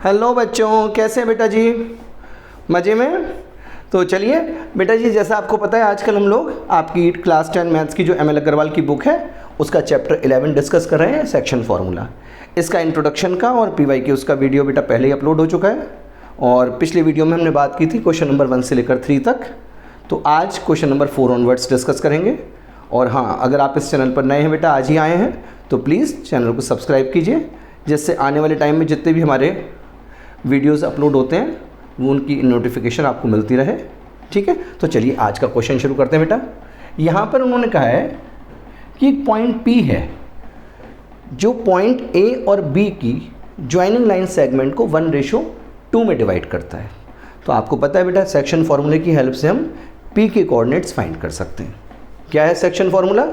Hello बच्चों, कैसे हैं बेटा जी? मज़े में? तो चलिए बेटा जी, जैसा आपको पता है आजकल हम लोग आपकी क्लास 10 मैथ्स की जो एम एल अग्रवाल की बुक है उसका चैप्टर 11 डिस्कस कर रहे हैं, सेक्शन फार्मूला। इसका इंट्रोडक्शन का और पी वाई की उसका वीडियो बेटा पहले ही अपलोड हो चुका है और पिछले वीडियो में हमने बात की थी क्वेश्चन नंबर 1 से लेकर 3 तक। तो आज क्वेश्चन नंबर 4 ऑनवर्ड्स डिस्कस करेंगे। और हाँ, अगर आप इस चैनल पर नए हैं बेटा, आज ही आए हैं, तो प्लीज़ चैनल को सब्सक्राइब कीजिए, जिससे आने वाले टाइम में जितने भी हमारे वीडियोस अपलोड होते हैं वो उनकी नोटिफिकेशन आपको मिलती रहे। ठीक है, तो चलिए आज का क्वेश्चन शुरू करते हैं बेटा। यहाँ पर उन्होंने कहा है कि एक पॉइंट P है जो पॉइंट A और B की ज्वाइनिंग लाइन सेगमेंट को 1:2 में डिवाइड करता है। तो आपको पता है बेटा, सेक्शन फार्मूले की हेल्प से हम P के कोऑर्डिनेट्स फाइंड कर सकते हैं। क्या है section formula?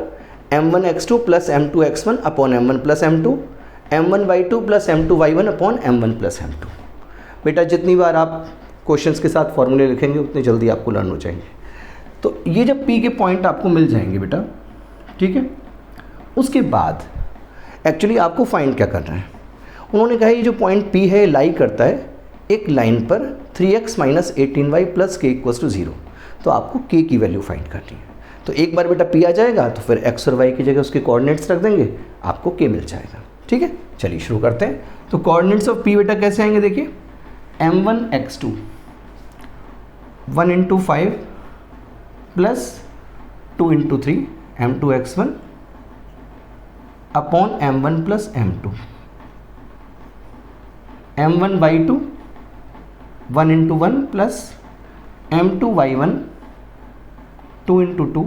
m1x2 plus m2x1 upon m1 plus m2, m1y2 plus m2y1 upon m1 plus m2। बेटा जितनी बार आप क्वेश्चंस के साथ फॉर्मूले लिखेंगे उतनी जल्दी आपको लर्न हो जाएंगे। तो ये जब P के पॉइंट आपको मिल जाएंगे बेटा, ठीक है, उसके बाद एक्चुअली आपको फाइंड क्या करना है। उन्होंने कहा ये जो पॉइंट P है लाई करता है एक लाइन पर 3x minus 18y plus k equals to 0। तो आपको k की वैल्यू फाइंड करनी है। तो एक बार बेटा P आ जाएगा तो फिर x और y की जगह उसके कोऑर्डिनेट्स रख देंगे, आपको k मिल जाएगा। ठीक है, चलिए शुरू करते हैं। तो कोऑर्डिनेट्स ऑफ P बेटा कैसे आएंगे, देखिए m1x2 1 into 5 plus 2 into 3 m2x1 upon m1 plus m2, m1y2 1 into 1 plus m2y1 2 into 2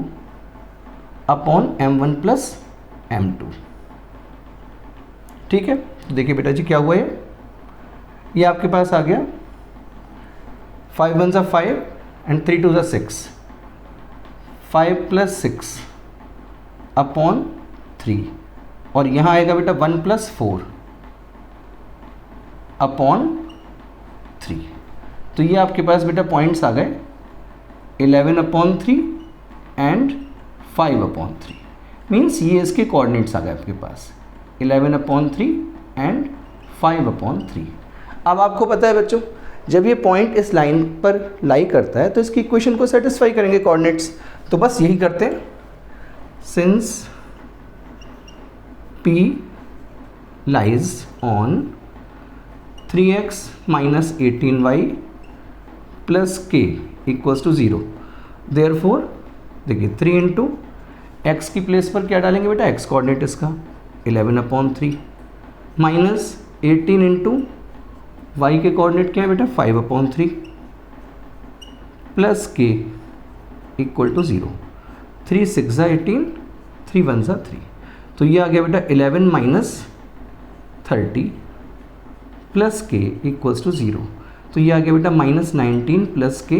upon m1 plus m2। ठीक है, तो देखिए बेटा जी क्या हुआ है, ये आपके पास आ गया 5 1 ज़ा 5 एंड 3 2 ज़ा 6, 5 प्लस 6 अपॉन 3, और यहाँ आएगा बेटा 1 प्लस 4 अपॉन 3। तो ये आपके पास बेटा पॉइंट्स आ गए 11 अपॉन 3 एंड 5 अपॉन 3। मीन्स ये इसके कोऑर्डिनेट्स आ गए आपके पास 11 अपॉन 3 एंड 5 अपॉन 3। अब आपको पता है बच्चों, जब ये पॉइंट इस लाइन पर लाई करता है तो इसकी इक्वेशन को सेटिस्फाई करेंगे कोऑर्डिनेट्स। तो बस यही करते हैं, since P lies on 3x minus 18y plus k equals to 0, therefore देखिए 3 इंटू एक्स की प्लेस पर क्या डालेंगे बेटा, x कोऑर्डिनेट इसका 11 अपॉन 3 माइनस 18 इंटू y के कोऑर्डिनेट क्या है बेटा 5 upon 3 plus k equal to 0, 3 6 ज़ा 18, 3 1 ज़ा 3। तो ये आ गया बेटा 11 minus 30 plus k equals to 0। तो ये आ गया बेटा minus 19 plus k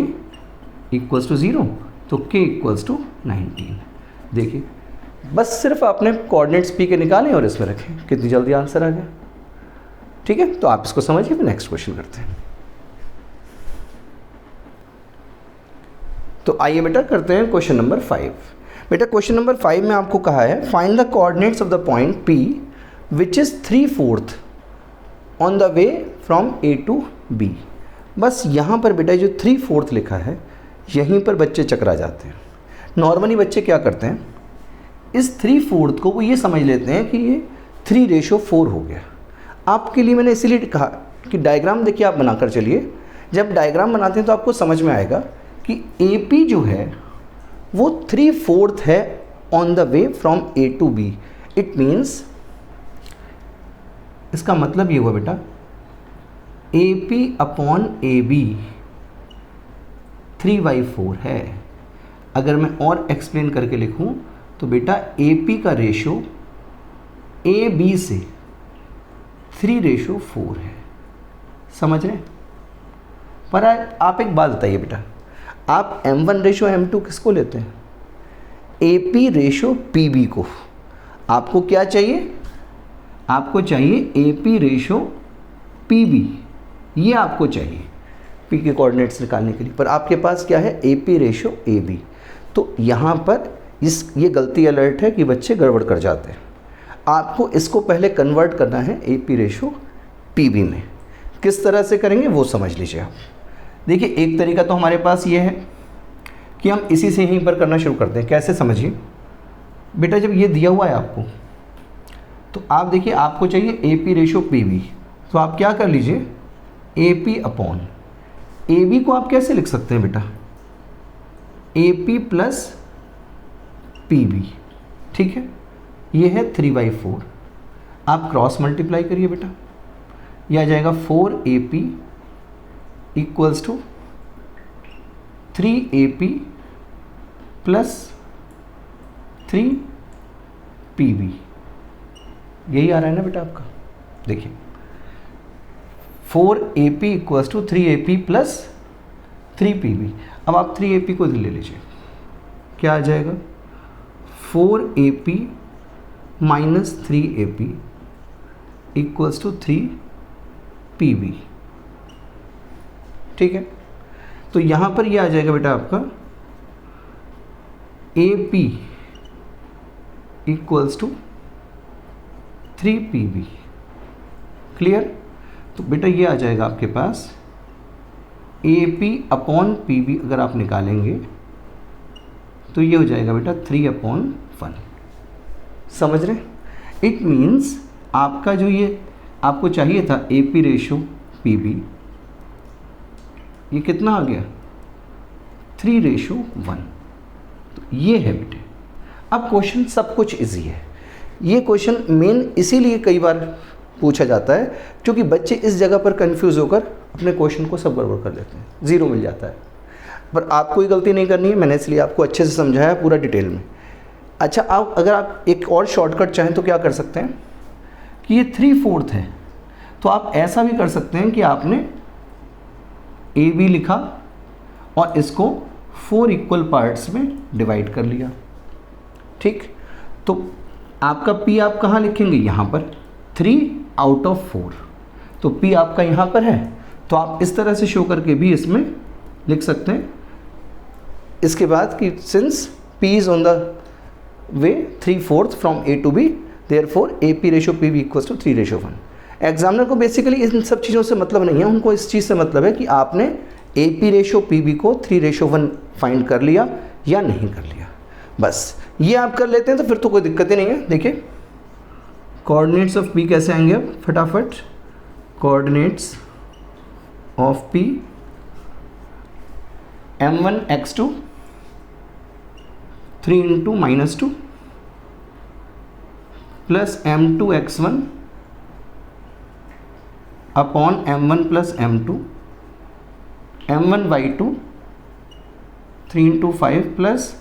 equals to 0। तो k इक्वल्स टू 19। देखिए बस सिर्फ आपने कोऑर्डिनेट्स P के निकालें और इसमें रखें, कितनी जल्दी आंसर आ गया। ठीक है, तो आप इसको समझिए, फिर नेक्स्ट क्वेश्चन करते हैं। तो आइए बेटा करते हैं क्वेश्चन नंबर 5। बेटा क्वेश्चन नंबर 5 में आपको कहा है find the coordinates of the point P which is 3/4 on the way from A to B। बस यहाँ पर बेटा जो 3/4 लिखा है यहीं पर बच्चे चकरा जाते हैं। नॉर्मली बच्चे क्या करते हैं, इस 3/4 को वो ये समझ लेते हैं कि ये 3:4 हो गया। आपके लिए मैंने इसीलिए कहा कि डायग्राम देखिए आप बनाकर चलिए। जब डायग्राम बनाते हैं तो आपको समझ में आएगा कि AP जो है वो 3/4 है on the way from A to B। It means इसका मतलब ये हुआ बेटा AP अपॉन AB 3/4 है। अगर मैं और एक्सप्लेन करके लिखूं तो बेटा AP का रेशो AB से 3:4 है। समझ रहे हैं? पर आप एक बात बताइए बेटा, आप m1:m2 किसको लेते हैं? AP:PB को। आपको क्या चाहिए? आपको चाहिए AP:PB, ये आपको चाहिए P के कोऑर्डिनेट्स निकालने के लिए। पर आपके पास क्या है? AP:AB। तो यहाँ पर ये गलती अलर्ट है कि बच्चे गड़बड़ कर जाते हैं। आपको इसको पहले कन्वर्ट करना है AP:PB में। किस तरह से करेंगे वो समझ लीजिए आप। देखिए एक तरीका तो हमारे पास ये है कि हम इसी से यहीं पर करना शुरू करते हैं। कैसे समझिए बेटा, जब ये दिया हुआ है आपको तो आप देखिए आपको चाहिए A P ratio P B, तो आप क्या कर लीजिए A P upon A B को आप कैसे लिख सकते हैं बेटा, A P plus P B, ठीक है। ये है 3/4, आप क्रॉस मल्टीप्लाई करिए बेटा, यह आ जाएगा 4AP equals to 3AP plus 3PB, यही आ रहा है ना बेटा आपका। देखिए 4AP equals to 3AP plus 3PB। अब आप 3AP को ले लीजिए, क्या आ जाएगा 4AP minus 3AP equals to 3PB, ठीक है। तो यहाँ पर ये आ जाएगा बेटा आपका AP equals to 3PB, clear. तो बेटा ये आ जाएगा आपके पास AP अपॉन PB, अगर आप निकालेंगे तो ये हो जाएगा बेटा 3/1। समझ रहे? इट मीन्स आपका जो ये आपको चाहिए था AP रेशो PB, ये कितना आ गया 3/1। तो ये है बेटे। अब क्वेश्चन सब कुछ इजी है। ये क्वेश्चन मेन इसीलिए कई बार पूछा जाता है क्योंकि बच्चे इस जगह पर कंफ्यूज होकर अपने क्वेश्चन को सब गड़बड़ कर लेते हैं, ज़ीरो मिल जाता है। पर आपको कोई गलती नहीं करनी है, मैंने इसलिए आपको अच्छे से समझाया पूरा डिटेल में। अच्छा, आप अगर आप एक और शॉर्टकट चाहें तो क्या कर सकते हैं कि ये 3/4 है, तो आप ऐसा भी कर सकते हैं कि आपने ए बी लिखा और इसको 4 इक्वल पार्ट्स में डिवाइड कर लिया, ठीक। तो आपका पी आप कहाँ लिखेंगे, यहाँ पर 3/4, तो पी आपका यहाँ पर है, तो आप इस तरह से शो करके भी इसमें लिख सकते हैं। इसके बाद कि since P is on the way 3/4 from A to B, therefore A P ratio P B equals to 3/1। Examiner को बेसिकली इन सब चीज़ों से मतलब नहीं है, उनको इस चीज़ से मतलब है कि आपने A P ratio P B को 3/1 फाइंड कर लिया या नहीं कर लिया। बस ये आप कर लेते हैं तो फिर तो कोई दिक्कत ही नहीं है। देखिए कोऑर्डिनेट्स ऑफ पी कैसे आएंगे अब फटाफट। Coordinates of P m1 x2 3 × -2 plus m2 x1 upon m1 plus m2, m1 y2 3 × 5 plus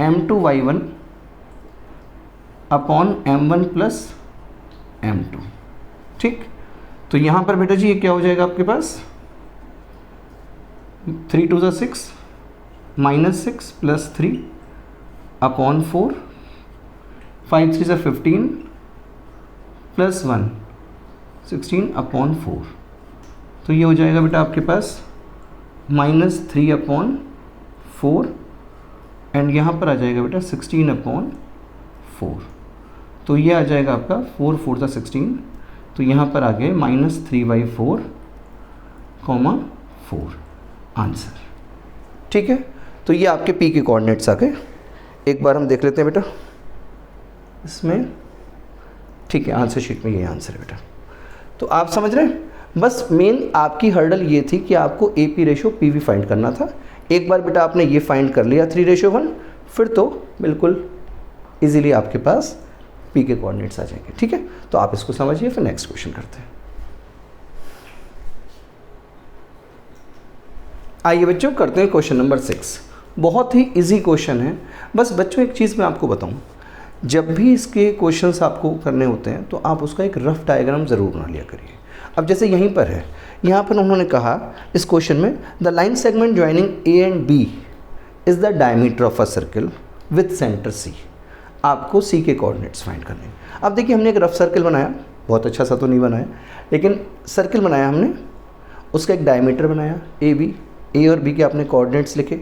m2 y1 upon m1 plus m2, ठीक। तो यहाँ पर बेटा जी ये क्या हो जाएगा आपके पास 3 2 6 -6 प्लस 3 अपॉन 4, 5 3 15 प्लस 1 16 अपॉन 4। तो ये हो जाएगा बेटा आपके पास -3/4 एंड यहाँ पर आ जाएगा बेटा 16/4। तो ये आ जाएगा आपका 4 4 16, तो यहाँ पर आ गए -3/4, 4 आंसर, ठीक है। तो ये आपके पी के कोऑर्डिनेट्स आ गए। एक बार हम देख लेते हैं बेटा इसमें, ठीक है। आंसर शीट में ये आंसर है बेटा। तो आप समझ रहे हैं, बस मेन आपकी हर्डल ये थी कि आपको ए P ratio P V find करना था। एक बार बेटा आपने ये फाइंड कर लिया 3/1, फिर तो बिल्कुल इजीली आपके पास पी के कोऑर्डिनेट्स आ जाएंगे, ठीक है। तो आप इसको समझिए, फिर नेक्स्ट क्वेश्चन करते हैं। आइए बच्चों करते हैं क्वेश्चन नंबर 6। बहुत ही इजी क्वेश्चन है। बस बच्चों एक चीज़ मैं आपको बताऊं, जब भी इसके क्वेश्चंस आपको करने होते हैं तो आप उसका एक रफ डायग्राम ज़रूर बना लिया करिए। अब जैसे यहीं पर है, यहाँ पर उन्होंने कहा इस क्वेश्चन में the line segment joining A and B is the diameter of a circle with centre C. आपको सी के कोऑर्डिनेट्स फाइंड करने। अब देखिए हमने एक रफ सर्किल बनाया, बहुत अच्छा सा तो नहीं बनाया, लेकिन सर्किल बनाया हमने, उसका एक डायमीटर बनाया ए और बी के आपने कोऑर्डिनेट्स लिखे।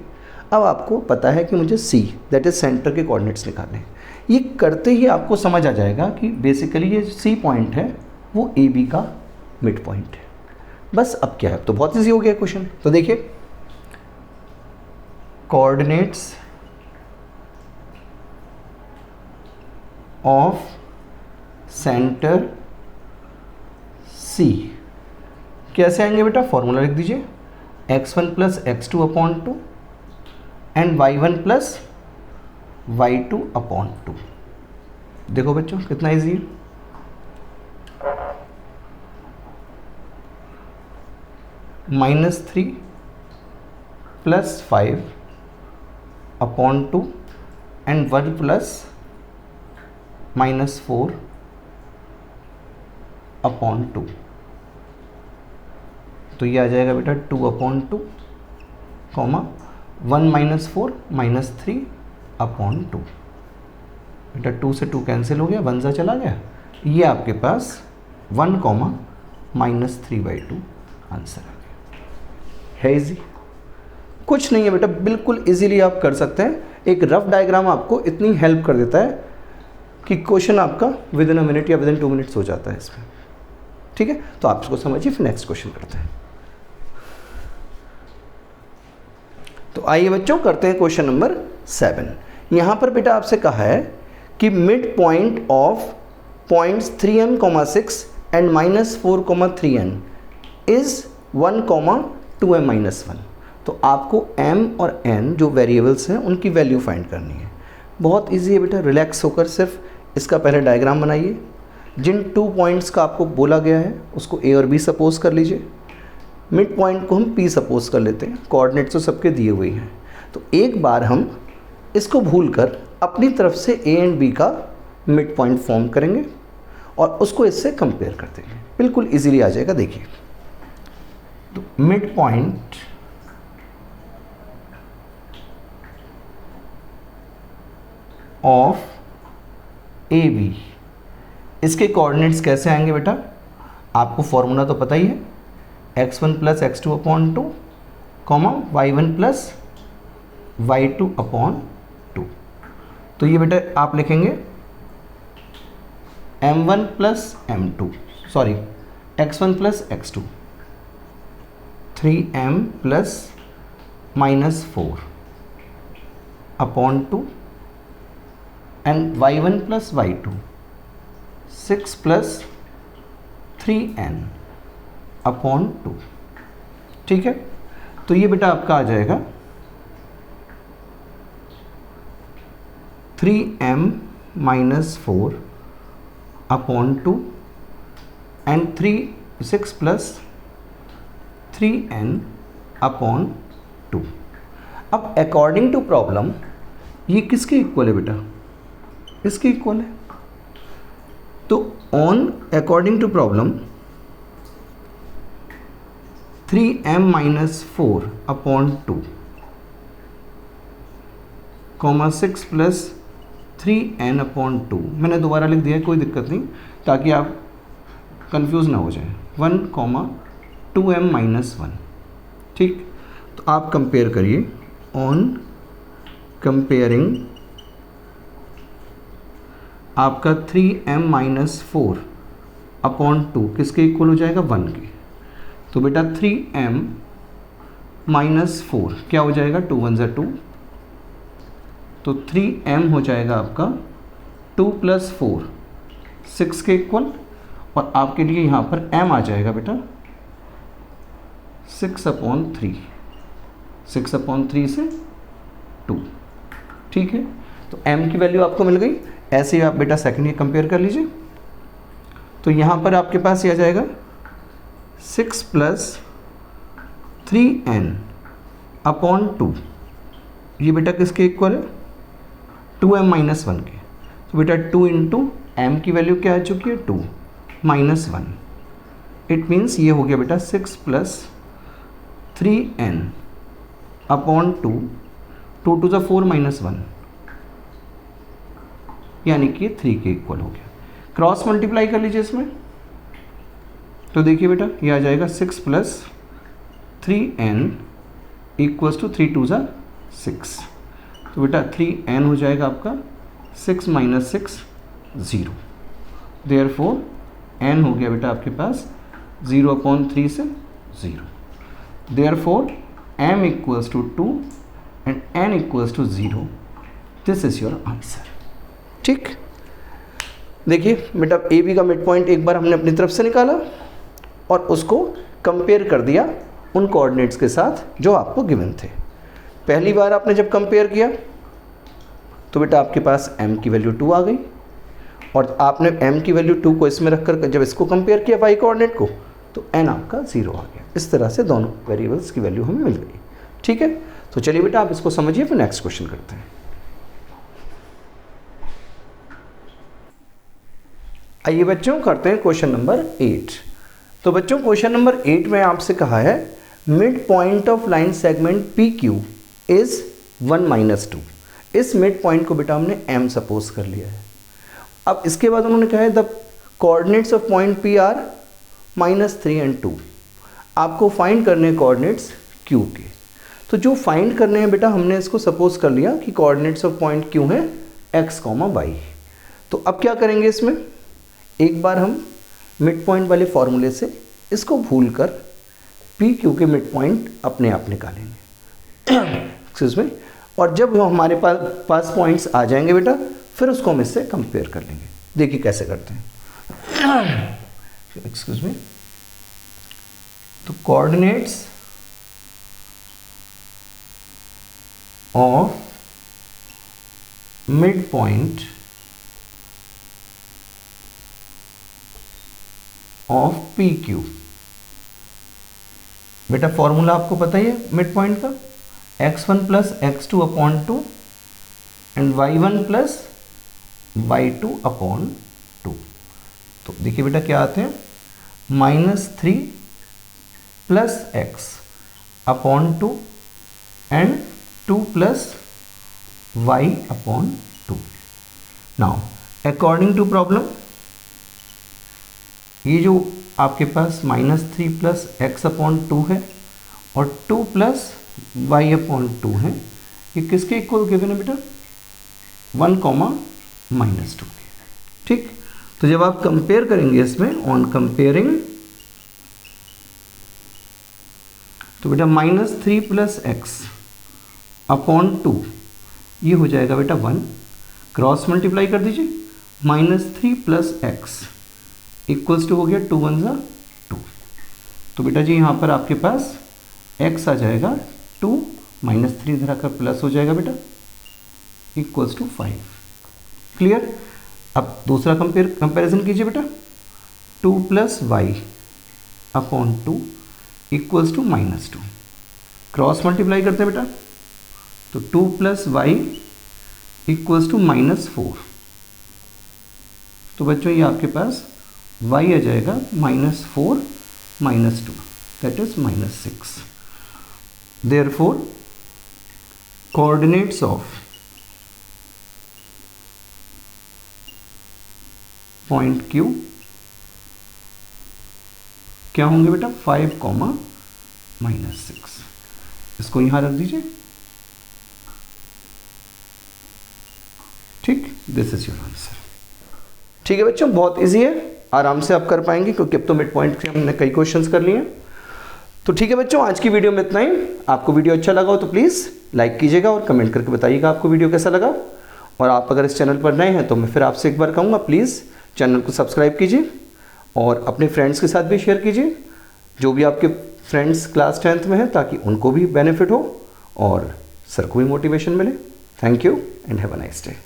अब आपको पता है कि मुझे सी दैट इज़ सेंटर के कोऑर्डिनेट्स निकालने हैं। ये करते ही आपको समझ आ जाएगा कि बेसिकली ये सी पॉइंट है वो ए बी का मिड पॉइंट है। बस अब क्या है, तो बहुत ईजी हो गया क्वेश्चन। तो देखिए कोऑर्डिनेट्स ऑफ सेंटर C कैसे आएंगे बेटा, फॉर्मूला लिख दीजिए, x1 plus x2 upon 2 and y1 plus y2 upon 2। देखो बच्चों कितना इजी है। -3 plus 5 upon 2 and 1 plus -4 upon 2। तो ये आ जाएगा बेटा 2 अपॉन 2 कॉमा 1 - 4 -3 अपॉन 2। बेटा 2 से 2 कैंसिल हो गया, 1 सा चला गया, ये आपके पास 1 -3/2 आंसर आ गया। है इजी, कुछ नहीं है बेटा, बिल्कुल इजीली आप कर सकते हैं। एक रफ डायग्राम आपको इतनी हेल्प कर देता है कि क्वेश्चन आपका विद इन अ मिनट या विद इन 2 मिनट्स हो जाता है इसमें। ठीक है, तो आप इसको समझिए, फिर नेक्स्ट क्वेश्चन करते हैं। तो आइए बच्चों करते हैं क्वेश्चन नंबर 7। यहाँ पर बेटा आपसे कहा है कि mid point of points 3m, 6 and -4, 3n is 1, 2m - 1। तो आपको m और n जो वेरिएबल्स हैं उनकी वैल्यू फाइंड करनी है। बहुत इजी है बेटा, रिलैक्स होकर सिर्फ इसका पहले डायग्राम बनाइए। जिन 2 पॉइंट्स का आपको बोला गया है उसको a और b सपोज कर लीजिए, मिड पॉइंट को हम p सपोज कर लेते हैं, कोऑर्डिनेट्स तो सबके दिए हुए हैं। तो एक बार हम इसको भूलकर अपनी तरफ से a एंड b का मिड पॉइंट फॉर्म करेंगे और उसको इससे कंपेयर कर देंगे, बिल्कुल इजीली आ जाएगा। देखिए तो मिड पॉइंट ऑफ AB, इसके कोऑर्डिनेट्स कैसे आएंगे बेटा, आपको फॉर्मूला तो पता ही है, x1 plus x2 upon 2 comma y1 plus y2 upon 2। तो ये बेटा आप लिखेंगे m1 plus m2, sorry x1 plus x2, 3m plus -4 upon 2 and y1 plus y2, 6 plus 3n upon 2। ठीक है, तो ये बेटा आपका आ जाएगा 3m - 4 upon 2 and 6 plus 3n upon 2। अब अकॉर्डिंग टू प्रॉब्लम ये किसके इक्वल है बेटा, इसके इक्वल है। तो on according to problem 3m - 4 upon 2 comma 6 plus 3n upon 2, मैंने दोबारा लिख दिया है, कोई दिक्कत नहीं, ताकि आप कंफ्यूज ना हो जाए, 1, 2m - 1। ठीक, तो आप कंपेयर करिए, ऑन कंपेयरिंग आपका 3m - 4 अपॉन 2 किसके इक्वल हो जाएगा, 1 के। तो बेटा 3m - 4 क्या हो जाएगा, 2 1 = 2, तो 3m हो जाएगा आपका 2 + 4 6 के इक्वल, और आपके लिए यहाँ पर m आ जाएगा बेटा 6/3, 6/3 से 2। ठीक है, तो m की वैल्यू आपको मिल गई। ऐसे ही आप बेटा सेकंड ये कंपेयर कर लीजिए, तो यहाँ पर आपके पास ये आ जाएगा 6 + 3n अपॉन 2, ये बेटा किसके इक्वल है, 2m - 1 के। तो बेटा 2 × m की वैल्यू क्या आ चुकी है, 2 - 1, इट मीन्स ये हो गया बेटा 6 + 3n अपॉन 2, 2 × 2 = 4 - 1, यानी कि 3 के इक्वल हो गया। क्रॉस मल्टीप्लाई कर लीजिए इसमें, तो देखिए बेटा ये आ जाएगा 6 + 3n = 3 × 2 = 6। तो बेटा 3n हो जाएगा आपका 6 - 6 0, देयरफॉर n हो गया बेटा आपके पास 0/3 से 0. Therefore m equals to 2 and n equals to 0. This is your answer. ठीक, देखिए बेटा ए बी का मिड पॉइंट एक बार हमने अपनी तरफ से निकाला और उसको कंपेयर कर दिया उन कोऑर्डिनेट्स के साथ जो आपको गिवन थे। पहली बार आपने जब कंपेयर किया तो बेटा आपके पास m की वैल्यू 2 आ गई और आपने m की वैल्यू 2 को इसमें रखकर जब इसको कंपेयर किया y कोऑर्डिनेट को तो n आपका 0 आ गया। इस तरह से दोनों वेरिएबल्स की वैल्यू हमें मिल गई। ठीक है, तो चलिए बेटा आप इसको समझिए, फिर नेक्स्ट क्वेश्चन करते हैं। आइए बच्चों करते हैं क्वेश्चन नंबर 8। तो बच्चों क्वेश्चन नंबर 8 में आपसे कहा है mid point of line segment P Q is 1 - 2। इस मिड पॉइंट को बेटा हमने m सपोज कर लिया है। अब इसके बाद उन्होंने कहा है the coordinates of point P R -3 और 2। आपको फाइंड करने कोऑर्डिनेट्स q के। तो जो फाइंड करने हैं बेटा हमने इसको सपोज कर लिया कि कोऑर्डिनेट्स ऑफ पॉइंट q हैं x, y। तो अब क्या करेंगे, इसमें एक बार हम मिड पॉइंट वाले फॉर्मूले से इसको भूलकर पी क्यू के मिड पॉइंट अपने आप निकालेंगे एक्सक्यूज मी, और जब हमारे पास पॉइंट्स आ जाएंगे बेटा फिर उसको हम इससे कंपेयर कर लेंगे। देखिए कैसे करते हैं। एक्सक्यूज मी, तो coordinates of mid point of P Q. बेटा फॉर्मूला आपको पता ही है मिड पॉइंट का, x1 + x2/2 and y1 + y2/2। तो देखिए बेटा क्या आते हैं, -3 + x/2 and 2 + y/2। Now according to problem ये जो आपके पास -3 + x/2 है और 2 + y/2 है, ये किसके इक्वल गिवन है बेटा, 1, -2। ठीक, तो जब आप कंपेयर करेंगे इसमें ऑन कंपेयरिंग तो बेटा -3 + x/2 ये हो जाएगा बेटा 1, क्रॉस मल्टीप्लाई कर दीजिए, -3 + x इक्वल्स टू हो गया 2 × 1 = 2। तो बेटा जी यहाँ पर आपके पास x आ जाएगा 2, -3 इधर आकर प्लस हो जाएगा बेटा, इक्वल्स टू 5। क्लियर। अब दूसरा कंपैरिजन कीजिए बेटा, 2 + y/2 equals to -2। Cross multiply करते हैं बेटा, तो 2 + y इक्वल्स टू -4। तो बच्चों ये आपके पास y आ जाएगा -4 - 2, that is -6। Therefore coordinates of point Q क्या होंगे बेटा, 5, -6। इसको यहां रख दीजिए। ठीक, दिस इज योर आंसर। ठीक है बच्चों, बहुत इजी है, आराम से आप कर पाएंगे क्योंकि अब तो मिड पॉइंट के हमने कई क्वेश्चंस कर लिए हैं। तो ठीक है बच्चों, आज की वीडियो में इतना ही। आपको वीडियो अच्छा लगा हो तो प्लीज़ लाइक कीजिएगा और कमेंट करके बताइएगा आपको वीडियो कैसा लगा। और आप अगर इस चैनल पर नए हैं तो मैं फिर आपसे एक बार कहूँगा, प्लीज़ चैनल को सब्सक्राइब कीजिए और अपने फ्रेंड्स के साथ भी शेयर कीजिए, जो भी आपके फ्रेंड्स क्लास 10th में हैं, ताकि उनको भी बेनिफिट हो और सर को भी मोटिवेशन मिले। Thank you and have a nice day.